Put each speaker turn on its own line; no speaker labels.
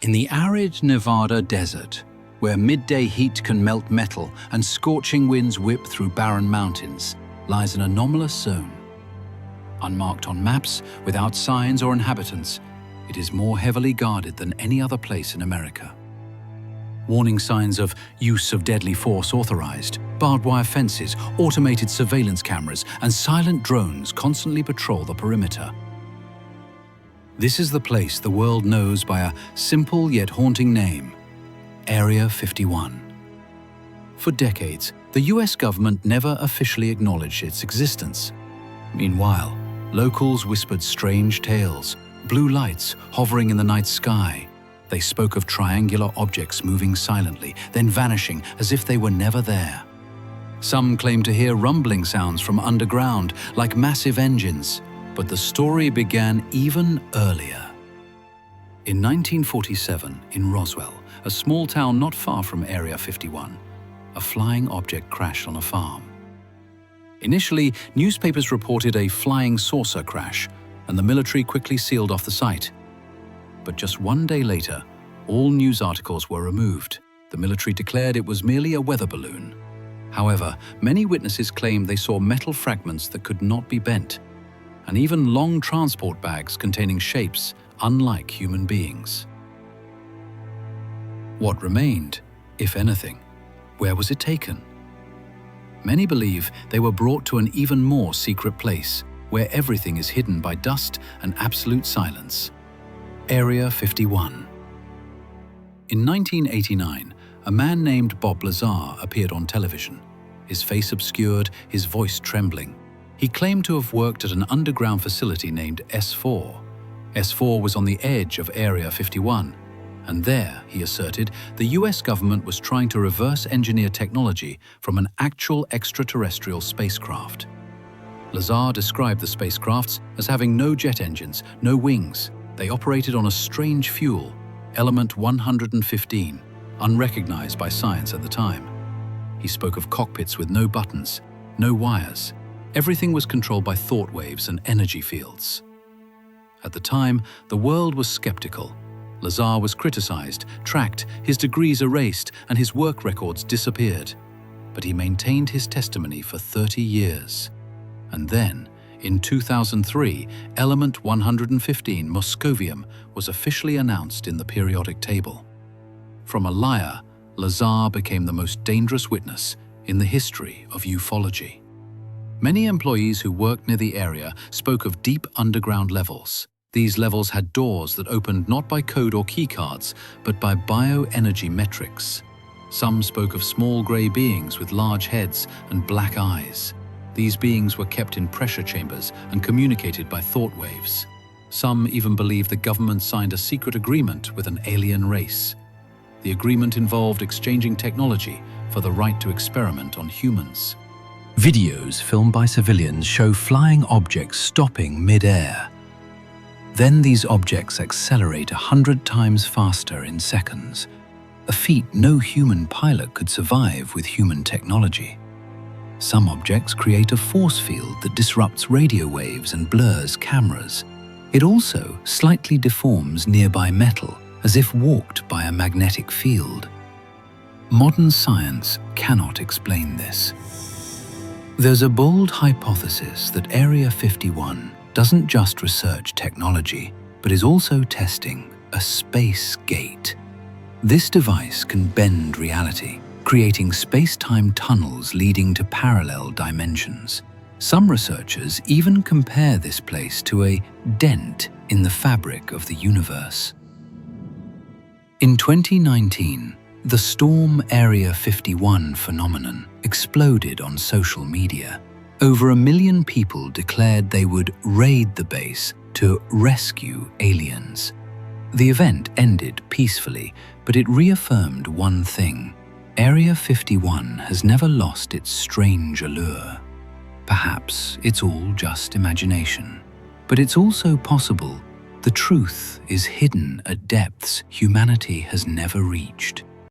In the arid Nevada desert, where midday heat can melt metal and scorching winds whip through barren mountains, lies an anomalous zone. Unmarked on maps, without signs or inhabitants, it is more heavily guarded than any other place in America. Warning signs of use of deadly force authorized, barbed wire fences, automated surveillance cameras, and silent drones constantly patrol the perimeter. This is the place the world knows by a simple yet haunting name: Area 51. For decades, the US government never officially acknowledged its existence. Meanwhile, locals whispered strange tales, blue lights hovering in the night sky. They spoke of triangular objects moving silently, then vanishing as if they were never there. Some claimed to hear rumbling sounds from underground, like massive engines. But the story began even earlier. In 1947, in Roswell, a small town not far from Area 51, a flying object crashed on a farm. Initially, newspapers reported a flying saucer crash, and the military quickly sealed off the site. But just one day later, all news articles were removed. The military declared it was merely a weather balloon. However, many witnesses claimed they saw metal fragments that could not be bent, and even long transport bags containing shapes unlike human beings. What remained, if anything? Where was it taken? Many believe they were brought to an even more secret place, where everything is hidden by dust and absolute silence. Area 51. In 1989, a man named Bob Lazar appeared on television, his face obscured, his voice trembling. He claimed to have worked at an underground facility named S4. S4 was on the edge of Area 51, and there, he asserted, the US government was trying to reverse engineer technology from an actual extraterrestrial spacecraft. Lazar described the spacecrafts as having no jet engines, no wings. They operated on a strange fuel, element 115, unrecognized by science at the time. He spoke of cockpits with no buttons, no wires. Everything was controlled by thought waves and energy fields. At the time, the world was skeptical. Lazar was criticized, tracked, his degrees erased, and his work records disappeared. But he maintained his testimony for 30 years. And then, in 2003, element 115, moscovium, was officially announced in the periodic table. From a liar, Lazar became the most dangerous witness in the history of ufology. Many employees who worked near the area spoke of deep underground levels. These levels had doors that opened not by code or keycards, but by bioenergy metrics. Some spoke of small grey beings with large heads and black eyes. These beings were kept in pressure chambers and communicated by thought waves. Some even believed the government signed a secret agreement with an alien race. The agreement involved exchanging technology for the right to experiment on humans. Videos filmed by civilians show flying objects stopping mid-air. Then these objects accelerate 100 times faster in seconds, a feat no human pilot could survive with human technology. Some objects create a force field that disrupts radio waves and blurs cameras. It also slightly deforms nearby metal, as if walked by a magnetic field. Modern science cannot explain this. There's a bold hypothesis that Area 51 doesn't just research technology, but is also testing a space gate. This device can bend reality, creating space-time tunnels leading to parallel dimensions. Some researchers even compare this place to a dent in the fabric of the universe. In 2019, the Storm Area 51 phenomenon exploded on social media. Over 1 million people declared they would raid the base to rescue aliens. The event ended peacefully, but it reaffirmed one thing: Area 51 has never lost its strange allure. Perhaps it's all just imagination, but it's also possible the truth is hidden at depths humanity has never reached.